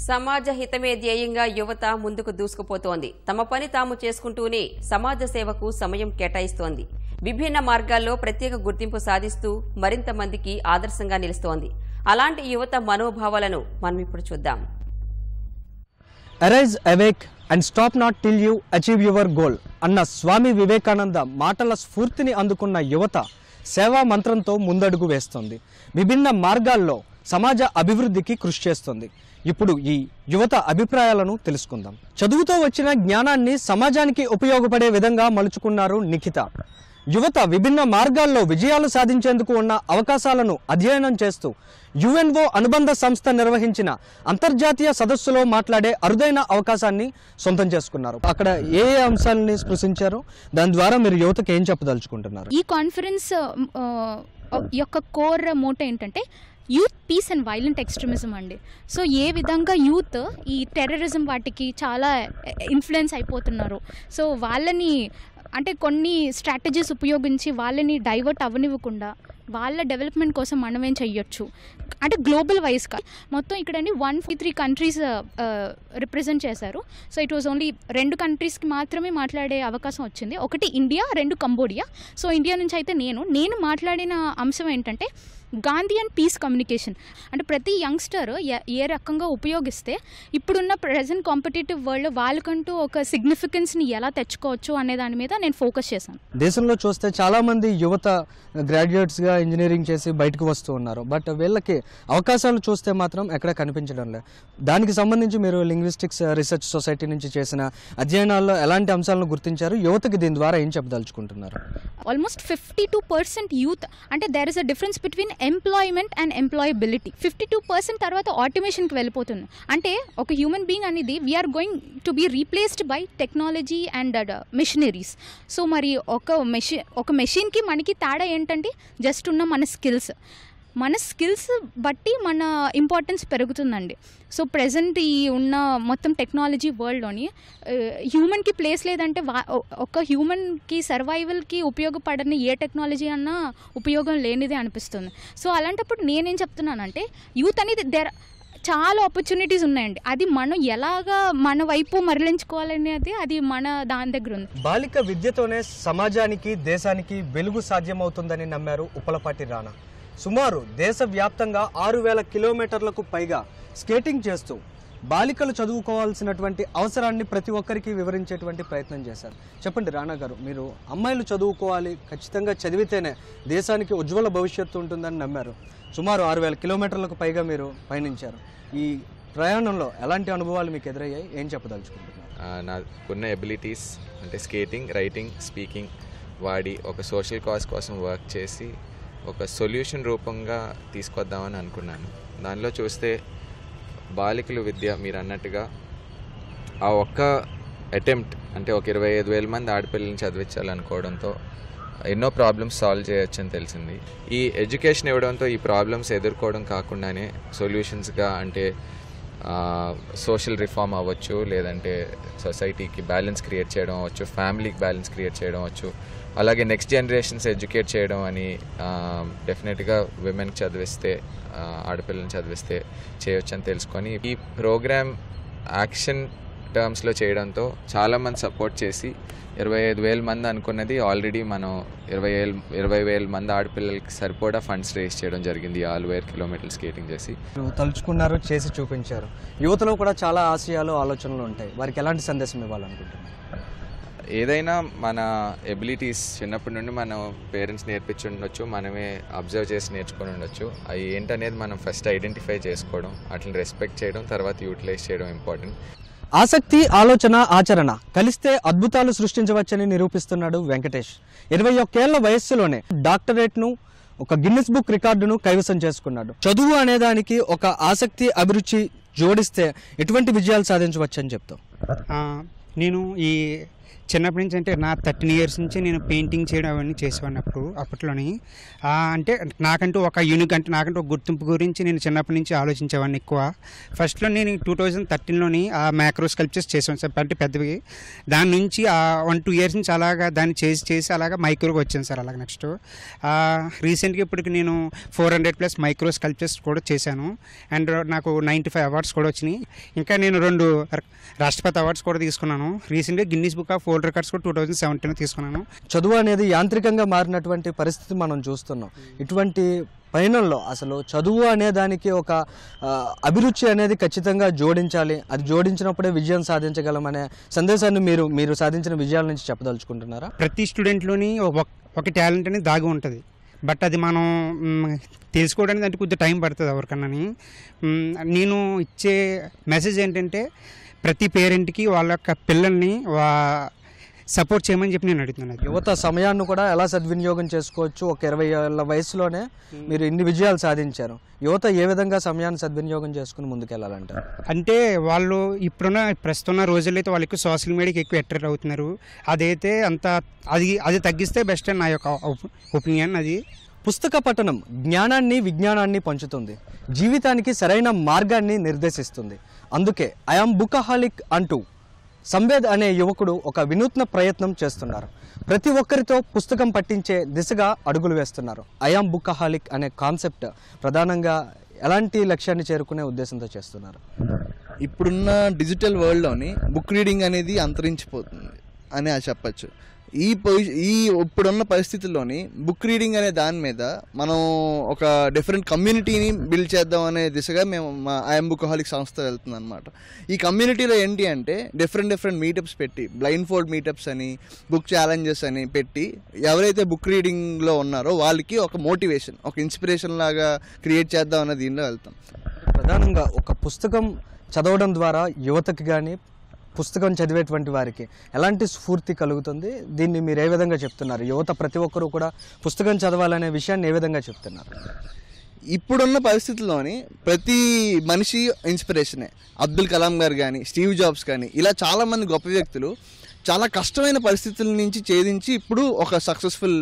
సమాజ హితమే ధ్యేయంగా యువత ముందుకు దూసుకుపోతోంది. తమ పని తాము చేసుకుంటూనే సమాజ సేవకు సమయం కేటాయిస్తోంది. విభిన్న మార్గాల్లో ప్రత్యేక గుర్తింపు సాధిస్తూ మరింత మందికి ఆదర్శంగా నిలుస్తోంది. అలాంటి యువత మనోభావాలను మనం ఇప్పుడు చూద్దాం. Arise awake and stop not till you achieve your goal అన్న స్వామి వివేకానంద మాటల స్ఫూర్తిని అందుకున్న యువత సేవా మంత్రంతో ముందడుగు వేస్తోంది. విభిన్న మార్గాల్లో సమాజ అభివృద్ధికి కృషి చేస్తుంది. ఇప్పుడు ఈ యువత అభిప్రాయాలను తెలుసుకుందాం. చదువుతో వచ్చిన జ్ఞానాన్ని సమాజానికి ఉపయోగపడే విధంగా మలుచుకున్నారు నిఖిత. యువత విభిన్న మార్గాల్లో విజయాలు సాధించేందుకు ఉన్న అవకాశాలను అధ్యయనం చేస్తూ యుఎన్ఓ అనుబంధ సంస్థ నిర్వహించిన అంతర్జాతీయ సదస్సులో మాట్లాడే అరుదైన అవకాశాన్ని సొంతం చేసుకున్నారు. అక్కడ ఏ అంశాలని స్పృశించారో దాని ద్వారా మీరు యువతకు ఏం చెప్పదలుచుకుంటున్నారు? ఈ కాన్ఫరెన్స్ యొక్క కోర్ మోటో ఏంటంటే youth peace and violent extremism అండి. సో ఏ విధంగా యూత్ ఈ టెర్రరిజం వాటికి చాలా ఇన్ఫ్లుయెన్స్ అయిపోతున్నారు. సో వాళ్ళని అంటే కొన్ని స్ట్రాటజీస్ ఉపయోగించి వాళ్ళని డైవర్ట్ అవ్వనివ్వకుండా వాళ్ళ డెవలప్మెంట్ కోసం మనం ఏం చెయ్యొచ్చు అంటే గ్లోబల్ వైజ్గా మొత్తం ఇక్కడండి 143 కంట్రీస్ రిప్రజెంట్ చేశారు. సో ఇట్ వాజ్ ఓన్లీ 2 కంట్రీస్కి మాత్రమే మాట్లాడే అవకాశం వచ్చింది. ఒకటి ఇండియా, 2 కంబోడియా. సో ఇండియా నుంచి అయితే నేను మాట్లాడిన అంశం ఏంటంటే గాంధీ అండ్ పీస్ కమ్యూనికేషన్. అంటే ప్రతి యంగ్స్టర్ ఏ రకంగా ఉపయోగిస్తే ఇప్పుడున్న ప్రజెంట్ కాంపిటేటివ్ వరల్డ్లో వాళ్ళకంటూ ఒక సిగ్నిఫికెన్స్ని ఎలా తెచ్చుకోవచ్చు అనే దాని మీద నేను ఫోకస్ చేశాను. దేశంలో చూస్తే చాలామంది యువత గ్రాడ్యుయేట్స్గా ఇంజనీరింగ్ చేసి బయటకు వస్తూ ఉన్నారు. బట్ వీళ్ళకి అవకాశాలు చూస్తే మాత్రం ఎక్కడ కనిపించడం లేదు. దానికి సంబంధించి మీరు లింగ్విస్టిక్స్ రీసెర్చ్ సొసైటీ నుంచి చేసిన అధ్యయనాల్లో ఎలాంటి అంశాలను గుర్తించారు? యువతకి దీని ద్వారా ఏం చెప్పదలుచుకుంటున్నారు? ఆల్మోస్ట్ 52% యూత్ అంటే there is a difference between employment and employability. 52% తర్వాత ఆటోమేషన్కి వెళ్ళిపోతుంది. అంటే ఒక హ్యూమన్ బీయింగ్ అనేది we are going to be replaced by technology and machineries. So మరి ఒక మెషిన్కి మనకి తేడా ఏంటంటే జస్ట్ ఉన్న మన స్కిల్స్ బట్టి మన ఇంపార్టెన్స్ పెరుగుతుందండి. సో ప్రజెంట్ ఈ ఉన్న మొత్తం టెక్నాలజీ వరల్డ్లోని హ్యూమన్కి ప్లేస్ లేదంటే ఒక హ్యూమన్కి సర్వైవల్కి ఉపయోగపడని ఏ టెక్నాలజీ అన్నా ఉపయోగం లేనిదే అనిపిస్తుంది. సో అలాంటప్పుడు నేనేం చెప్తున్నానంటే యూత్ అనేది చాలా ఆపర్చునిటీస్ ఉన్నాయండి. అది మనం ఎలాగా మన వైపు మరలించుకోవాలనేది అది మన దాని దగ్గర ఉంది. బాలిక విద్యతోనే సమాజానికి దేశానికి వెలుగు సాధ్యమవుతుందని నమ్మారు ఉప్పలపాటి రాణా. సుమారు దేశవ్యాప్తంగా 6,000 కిలోమీటర్లకు పైగా స్కేటింగ్ చేస్తూ బాలికలు చదువుకోవాల్సినటువంటి అవసరాన్ని ప్రతి ఒక్కరికి వివరించేటువంటి ప్రయత్నం చేశారు. చెప్పండి రాణా గారు, మీరు అమ్మాయిలు చదువుకోవాలి, ఖచ్చితంగా చదివితేనే దేశానికి ఉజ్వల భవిష్యత్తు ఉంటుందని నమ్మారు. సుమారు 6,000 కిలోమీటర్లకు పైగా మీరు పయనించారు. ఈ ప్రయాణంలో ఎలాంటి అనుభవాలు మీకు ఎదురయ్యాయి? ఏం చెప్పదలుచుకుంటున్నారు? నాకున్న ఎబిలిటీస్ అంటే స్కేటింగ్, రైటింగ్, స్పీకింగ్ వాడి ఒక సోషల్ కాజ్ కోసం వర్క్ చేసి ఒక సొల్యూషన్ రూపంగా తీసుకొద్దామని అనుకున్నాను. దానిలో చూస్తే బాలికల విద్య మీరు అన్నట్టుగా ఆ ఒక్క అటెంప్ట్ అంటే ఒక 25,000 మంది ఆడపిల్లల్ని చదివించాలనుకోవడంతో ఎన్నో ప్రాబ్లమ్స్ సాల్వ్ చేయొచ్చు అని తెలిసింది. ఈ ఎడ్యుకేషన్ ఇవ్వడంతో ఈ ప్రాబ్లమ్స్ ఎదుర్కోవడం కాకుండానే సొల్యూషన్స్గా అంటే సోషల్ రిఫార్మ్ అవ్వచ్చు, లేదంటే సొసైటీకి బ్యాలెన్స్ క్రియేట్ చేయడం అవ్వచ్చు, ఫ్యామిలీకి బ్యాలెన్స్ క్రియేట్ చేయడం అవ్వచ్చు, అలాగే నెక్స్ట్ జనరేషన్స్ ఎడ్యుకేట్ చేయడం అని డెఫినెట్గా విమెన్కి చదివిస్తే ఆడపిల్లల్ని చదివిస్తే చేయొచ్చు అని తెలుసుకొని ఈ ప్రోగ్రామ్ యాక్షన్ టర్మ్స్లో చేయడంతో చాలామంది సపోర్ట్ చేసి 25,000 మంది అనుకున్నది ఆల్రెడీ మనం 20,000 మంది ఆడపిల్లలకి సరిపడా ఫండ్స్ రేస్ చేయడం జరిగింది. 6,000 కిలోమీటర్లు స్కేటింగ్ చేసి తలుచుకున్నారు, చేసి చూపించారు. యువతలో కూడా చాలా ఆశయాలు, ఆలోచనలు ఉంటాయి. వారికి ఎలాంటి సందేశం ఇవ్వాలనుకుంటున్నారు? ఏదైనా మన ఎబిలిటీస్ చిన్నప్పటి నుండి మనం పేరెంట్స్ నేర్పించి ఉండొచ్చు, మనమే అబ్జర్వ్ చేసి నేర్చుకొని ఉండొచ్చు. అవి ఏంటనేది మనం ఫస్ట్ ఐడెంటిఫై చేసుకోవడం, అట్లా రెస్పెక్ట్ చేయడం, తర్వాత యూటిలైజ్ చేయడం ఇంపార్టెంట్. ఆసక్తి, ఆలోచన, ఆచరణ కలిస్తే అద్భుతాలు సృష్టించవచ్చని నిరూపిస్తున్నాడు వెంకటేష్. 21 ఏళ్ల వయస్సులోనే డాక్టరేట్ను, ఒక గిన్నిస్ బుక్ రికార్డును కైవసం చేసుకున్నాడు. చదువు అనేదానికి ఒక ఆసక్తి, అభిరుచి జోడిస్తే ఎటువంటి విజయాలు సాధించవచ్చని చెప్తాం? నేను ఈ చిన్నప్పటి నుంచి అంటే నా 13 years నుంచి నేను పెయింటింగ్ చేయడం అవన్నీ చేసేవాడిని అప్పట్లోని. అంటే నాకంటూ ఒక యూనిక్ అంటే నాకంటూ ఒక గుర్తింపు గురించి నేను చిన్నప్పటి నుంచి ఆలోచించేవాడిని ఎక్కువ. ఫస్ట్లో నేను 2013లోని ఆ మ్యాక్రో స్కల్ప్చర్స్ చేసాను సార్, అంటే పెద్దవి. దాని నుంచి 1-2 years నుంచి అలాగా దాన్ని చేసి అలాగా మైక్రోకి వచ్చాను సార్. అలాగే నెక్స్ట్ రీసెంట్గా ఇప్పటికి నేను 400+ మైక్రో స్కల్ప్చర్స్ కూడా చేశాను. అండ్ నాకు 95 awards కూడా వచ్చినాయి. ఇంకా నేను 2 రాష్ట్రపతి అవార్డ్స్ కూడా తీసుకున్నాను. రీసెంట్గా Guinness book of world records కూడా 2017 తీసుకున్నాను. చదువు అనేది యాంత్రికంగా మారినటువంటి పరిస్థితి మనం చూస్తున్నాం. ఇటువంటి పయనంలో అసలు చదువు అనే దానికి ఒక అభిరుచి అనేది ఖచ్చితంగా జోడించాలి. అది జోడించినప్పుడే విజయం సాధించగలం అనే సందేశాన్ని మీరు సాధించిన విజయాల నుంచి చెప్పదలుచుకుంటున్నారా? ప్రతి స్టూడెంట్లోని ఒక టాలెంట్ అనేది దాగి ఉంటుంది. బట్ అది మనం తెలుసుకోవడానికి అంటే కొద్దిగా టైం పడుతుంది ఎవరికన్నాని. నేను ఇచ్చే మెసేజ్ ఏంటంటే ప్రతి పేరెంట్కి వాళ్ళ యొక్క పిల్లల్ని సపోర్ట్ చేయమని చెప్పి నేను అడుగుతున్నాను. యువత సమయాన్ని కూడా ఎలా సద్వినియోగం చేసుకోవచ్చు? ఒక 20 ఏళ్ల వయసులోనే మీరు ఇన్ని విజయాలు సాధించారు. యువత ఏ విధంగా సమయాన్ని సద్వినియోగం చేసుకుని ముందుకెళ్ళాలంటారు? అంటే వాళ్ళు ప్రస్తున్న రోజుల్లో అయితే వాళ్ళకి సోషల్ మీడియాకి ఎక్కువ అట్రాక్ట్ అవుతున్నారు. అదైతే అది తగ్గిస్తే బెస్ట్ అని నా యొక్క ఒపీనియన్. అది పుస్తక పఠనం జ్ఞానాన్ని విజ్ఞానాన్ని పంచుతుంది, జీవితానికి సరైన మార్గాన్ని నిర్దేశిస్తుంది. అందుకే ఐఆమ్ బుకహాలిక్ అంటూ సంవేద్ అనే యువకుడు ఒక వినూత్న ప్రయత్నం చేస్తున్నారు. ప్రతి ఒక్కరితో పుస్తకం పట్టించే దిశగా అడుగులు వేస్తున్నారు. ఐఆమ్ బుకహాలిక్ అనే కాన్సెప్ట్ ప్రధానంగా ఎలాంటి లక్ష్యాన్ని చేరుకునే ఉద్దేశంతో చేస్తున్నారు? ఇప్పుడున్న డిజిటల్ వరల్డ్లోని బుక్ రీడింగ్ అనేది అంతరించిపోతుంది అని చెప్పచ్చు. ఇప్పుడున్న పరిస్థితుల్లోని బుక్ రీడింగ్ అనే దాని మీద మనం ఒక డిఫరెంట్ కమ్యూనిటీని బిల్డ్ చేద్దాం అనే దిశగా మేము మా ఐఎమ్ బుకహాలిక్ సంస్థ వెళ్తుంది అనమాట. ఈ కమ్యూనిటీలో ఏంటి అంటే డిఫరెంట్ మీటప్స్ పెట్టి, బ్లైండ్ ఫోల్డ్ మీటప్స్ అని, బుక్ ఛాలెంజెస్ అని పెట్టి ఎవరైతే బుక్ రీడింగ్లో ఉన్నారో వాళ్ళకి ఒక మోటివేషన్, ఒక ఇన్స్పిరేషన్ లాగా క్రియేట్ చేద్దాం అనే దీనిలో వెళ్తాం. ప్రధానంగా ఒక పుస్తకం చదవడం ద్వారా యువతకి కానీ పుస్తకం చదివేటువంటి వారికి ఎలాంటి స్ఫూర్తి కలుగుతుంది? దీన్ని మీరు ఏ విధంగా చెప్తున్నారు? యువత ప్రతి ఒక్కరూ కూడా పుస్తకం చదవాలనే విషయాన్ని ఏ విధంగా చెప్తున్నారు? ఇప్పుడున్న పరిస్థితుల్లోని ప్రతి మనిషి ఇన్స్పిరేషనే. అబ్దుల్ కలాం గారు కానీ, స్టీవ్ జాబ్స్ కానీ, ఇలా చాలామంది గొప్ప వ్యక్తులు చాలా కష్టమైన పరిస్థితుల నుంచి ఛేదించి ఇప్పుడు ఒక సక్సెస్ఫుల్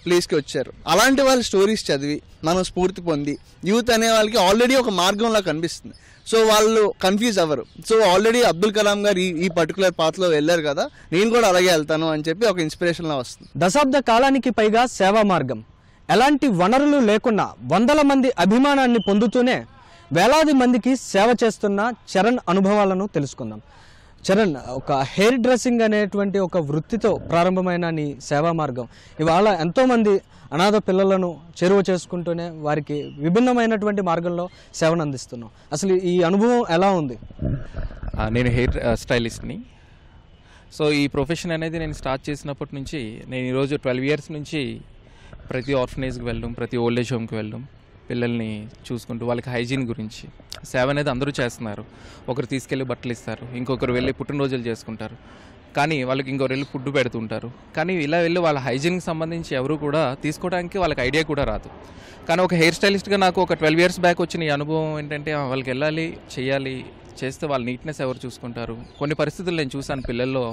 ప్లేస్కి వచ్చారు. అలాంటి వాళ్ళ స్టోరీస్ చదివి మనం స్ఫూర్తి పొంది యూత్ అనే వాళ్ళకి ఆల్రెడీ ఒక మార్గంలా కనిపిస్తుంది. సో వాళ్ళు కన్ఫ్యూజ్ అవ్వరు. సో ఆల్రెడీ అబ్దుల్ కలాం గారు ఈ పర్టికులర్ పాత్లో వెళ్ళారు కదా, నేను కూడా అలాగే వెళ్తాను అని చెప్పి ఒక ఇన్స్పిరేషన్లా వస్తుంది. దశాబ్ద కాలానికి పైగా సేవా మార్గం, ఎలాంటి వనరులు లేకున్నా 100 మంది అభిమానాన్ని పొందుతూనే వేలాది మందికి సేవ చేస్తున్న చరణ్ అనుభవాలను తెలుసుకుందాం. చరణ్, ఒక హెయిర్ డ్రెస్సింగ్ అనేటువంటి ఒక వృత్తితో ప్రారంభమైన నీ సేవా మార్గం ఇవాళ ఎంతోమంది అనాథ పిల్లలను చేరువ చేసుకుంటూనే వారికి విభిన్నమైనటువంటి మార్గంలో సేవను అందిస్తున్నాం. అసలు ఈ అనుభవం ఎలా ఉంది? నేను హెయిర్ స్టైలిస్ట్ని. సో ఈ ప్రొఫెషన్ అనేది నేను స్టార్ట్ చేసినప్పటి నుంచి నేను ఈరోజు 12 years నుంచి ప్రతి ఆర్ఫనేజ్కి వెళ్ళడం, ప్రతి ఓల్డ్ ఏజ్ హోమ్కి వెళ్ళడం, పిల్లల్ని చూసుకుంటూ వాళ్ళకి హైజీన్ గురించి సేవ అనేది అందరూ చేస్తున్నారు. ఒకరు తీసుకెళ్ళి బట్టలు ఇస్తారు, ఇంకొకరు వెళ్ళి పుట్టినరోజులు చేసుకుంటారు, కానీ వాళ్ళకి ఇంకొకరు వెళ్ళి ఫుడ్ పెడుతుంటారు. కానీ ఇలా వెళ్ళి వాళ్ళ హైజీన్కి సంబంధించి ఎవరు కూడా తీసుకోవడానికి వాళ్ళకి ఐడియా కూడా రాదు. కానీ ఒక హెయిర్ స్టైలిస్ట్గా నాకు ఒక 12 years బ్యాక్ వచ్చిన ఈ అనుభవం ఏంటంటే వాళ్ళకి వెళ్ళాలి, చేయాలి, చేస్తే వాళ్ళ నీట్నెస్ ఎవరు చూసుకుంటారు. కొన్ని పరిస్థితులు నేను చూసాను, పిల్లల్లో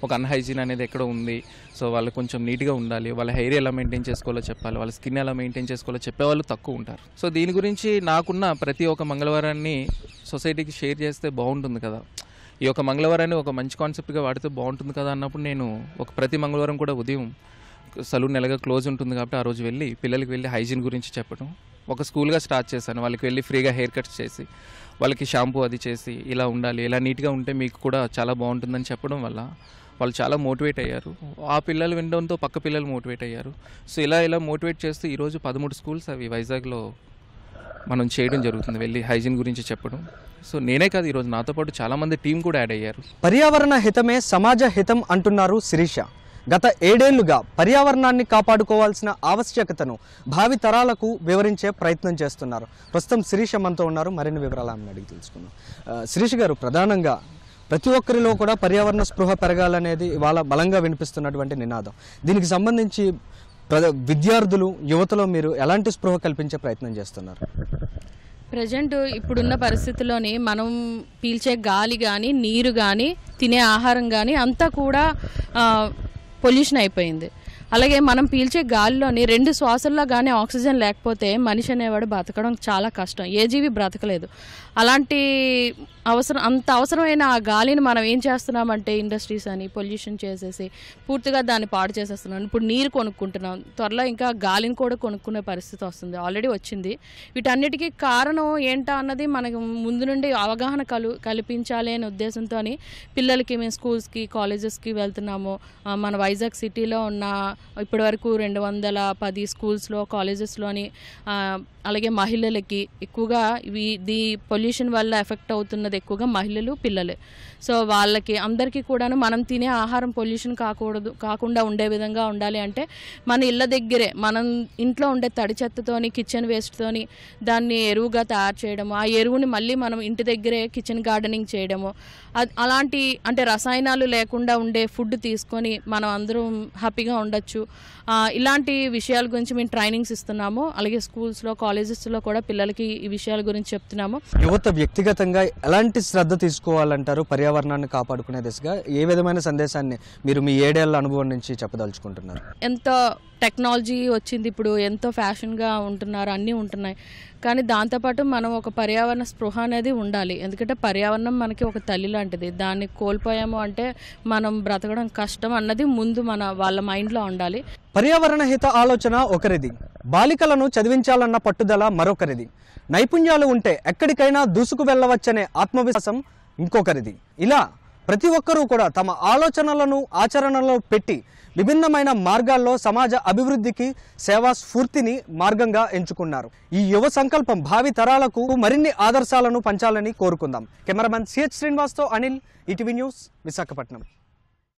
ఒక అన్హైజీన్ అనేది ఎక్కడో ఉంది. సో వాళ్ళు కొంచెం నీట్గా ఉండాలి, వాళ్ళ హెయిర్ ఎలా మెయింటైన్ చేసుకోవాలో చెప్పాలి, వాళ్ళ స్కిన్ ఎలా మెయింటైన్ చేసుకోవాలో చెప్పేవాళ్ళు తక్కువ ఉంటారు. సో దీని గురించి నాకున్న ప్రతి ఒక్క మంగళవారాన్ని సొసైటీకి షేర్ చేస్తే బాగుంటుంది కదా, ఈ యొక్క మంగళవారాన్ని ఒక మంచి కాన్సెప్ట్గా వాడితే బాగుంటుంది కదా అన్నప్పుడు నేను ప్రతి మంగళవారం కూడా ఉదయం సలూన్ నెలగా క్లోజ్ ఉంటుంది కాబట్టి ఆ రోజు వెళ్ళి పిల్లలకి వెళ్ళి హైజీన్ గురించి చెప్పడం ఒక స్కూల్గా స్టార్ట్ చేశాను. వాళ్ళకి వెళ్ళి ఫ్రీగా హెయిర్ కట్స్ చేసి వాళ్ళకి షాంపూ అది చేసి ఇలా ఉండాలి, ఇలా నీట్గా ఉంటే మీకు కూడా చాలా బాగుంటుందని చెప్పడం వల్ల వాళ్ళు చాలా మోటివేట్ అయ్యారు. ఆ పిల్లలు వినడంతో పక్క పిల్లలు మోటివేట్ అయ్యారు. సో ఇలా మోటివేట్ చేస్తూ ఈరోజు 13 schools అవి వైజాగ్లో మనం చేయడం జరుగుతుంది, వెళ్ళి హైజీన్ గురించి చెప్పడం. సో నేనే కాదు, ఈరోజు నాతో పాటు చాలామంది టీం కూడా యాడ్ అయ్యారు. పర్యావరణ హితమే సమాజ హితం అంటున్నారు శిరీష. గత 7 ఏళ్లుగా పర్యావరణాన్ని కాపాడుకోవాల్సిన ఆవశ్యకతను భావి తరాలకు వివరించే ప్రయత్నం చేస్తున్నారు. ప్రస్తుతం శిరీష మనతో ఉన్నారు, మరిన్ని వివరాలు ఆమెను అడిగి తెలుసుకుందాం. శిరీష గారు, ప్రధానంగా ప్రతి ఒక్కరిలో కూడా పర్యావరణ స్పృహ పెరగాలనేది ఇవాళ బలంగా వినిపిస్తున్నటువంటి నినాదం. దీనికి సంబంధించి విద్యార్థులు యువతలో మీరు ఎలాంటి స్పృహ కల్పించే ప్రయత్నం చేస్తున్నారు? ప్రజెంట్ ఇప్పుడున్న పరిస్థితుల్లోని మనం పీల్చే గాలి కానీ, నీరు కానీ, తినే ఆహారం కానీ అంతా కూడా పొల్యూషన్ అయిపోయింది. అలాగే మనం పీల్చే గాలిలోని 2 శ్వాసల్లో కానీ ఆక్సిజన్ లేకపోతే మనిషి అనేవాడు బ్రతకడం చాలా కష్టం. ఏ జీవి బ్రతకలేదు. అలాంటి అంత అవసరమైన ఆ గాలిని మనం ఏం చేస్తున్నామంటే ఇండస్ట్రీస్ అని పొల్యూషన్ చేసేసి పూర్తిగా దాన్ని పాడు చేసేస్తున్నాం. ఇప్పుడు నీరు కొనుక్కుంటున్నాం, త్వరలో ఇంకా గాలిని కూడా కొనుక్కునే పరిస్థితి వస్తుంది, ఆల్రెడీ వచ్చింది. వీటన్నిటికీ కారణం ఏంటా అన్నది మనకు ముందు నుండి అవగాహన కల్పించాలి అనే ఉద్దేశంతో పిల్లలకి మేము స్కూల్స్కి, కాలేజెస్కి వెళ్తున్నాము. మన వైజాగ్ సిటీలో ఉన్న ఇప్పటివరకు 210 స్కూల్స్లో, కాలేజెస్లోని అలాగే మహిళలకి ఎక్కువగా ఈ పొల్యూషన్ వల్ల ఎఫెక్ట్ అవుతున్నది ఎక్కువగా మహిళలు, పిల్లలే. సో వాళ్ళకి అందరికీ కూడాను మనం తినే ఆహారం పొల్యూషన్ కాకుండా ఉండే విధంగా ఉండాలి అంటే మన ఇళ్ళ దగ్గరే మనం ఇంట్లో ఉండే తడి చెత్తతోని, కిచెన్ వేస్ట్తోని దాన్ని ఎరువుగా తయారు చేయడము, ఆ ఎరువుని మళ్ళీ మనం ఇంటి దగ్గరే కిచెన్ గార్డెనింగ్ చేయడము, అలాంటి అంటే రసాయనాలు లేకుండా ఉండే ఫుడ్ తీసుకొని మనం అందరం హ్యాపీగా ఉండొచ్చు. ఇలాంటి విషయాల గురించి మేము ట్రైనింగ్స్ ఇస్తున్నాము. అలాగే స్కూల్స్లో, కాలేజెస్లో కూడా పిల్లలకి ఈ విషయాల గురించి చెప్తున్నాము. యువత వ్యక్తిగతంగా ఎలాంటి శ్రద్ధ తీసుకోవాలంటారు పర్యావరణాన్ని కాపాడుకునే దిశగా? ఏ విధమైన సందేశాన్ని మీరు మీ 7 ఏళ్ల అనుభవం నుంచి చెప్పదలుచుకుంటున్నారు? ఎంతో టెక్నాలజీ వచ్చింది, ఇప్పుడు ఎంతో ఫ్యాషన్గా ఉంటున్నారు, అన్నీ ఉంటున్నాయి. కానీ దాంతోపాటు మనం ఒక పర్యావరణ స్పృహ అనేది ఉండాలి. ఎందుకంటే పర్యావరణం మనకి ఒక తల్లి లాంటిది. దాన్ని కోల్పోయాము అంటే మనం బ్రతకడం కష్టం అన్నది ముందు వాళ్ళ మైండ్లో ఉండాలి. పర్యావరణ హిత ఆలోచన ఒకరిది, బాలికలను చదివించాలన్న పట్టుదల మరొకరిది, నైపుణ్యాలు ఉంటే ఎక్కడికైనా దూసుకు వెళ్ళవచ్చనే ఆత్మవిశ్వాసం ఇంకొకరిది. ఇలా ప్రతి ఒక్కరూ కూడా తమ ఆలోచనలను ఆచరణలో పెట్టి విభిన్నమైన మార్గాల్లో సమాజ అభివృద్ధికి సేవా స్ఫూర్తిని మార్గంగా ఎంచుకున్నారు. ఈ యువ సంకల్పం భావి తరాలకు మరిన్ని ఆదర్శాలను పంచాలని కోరుకుందాం. కెమెరామెన్ సిహెచ్ శ్రీనివాస్తో అనిల్, ఈటీవీ న్యూస్, విశాఖపట్నం.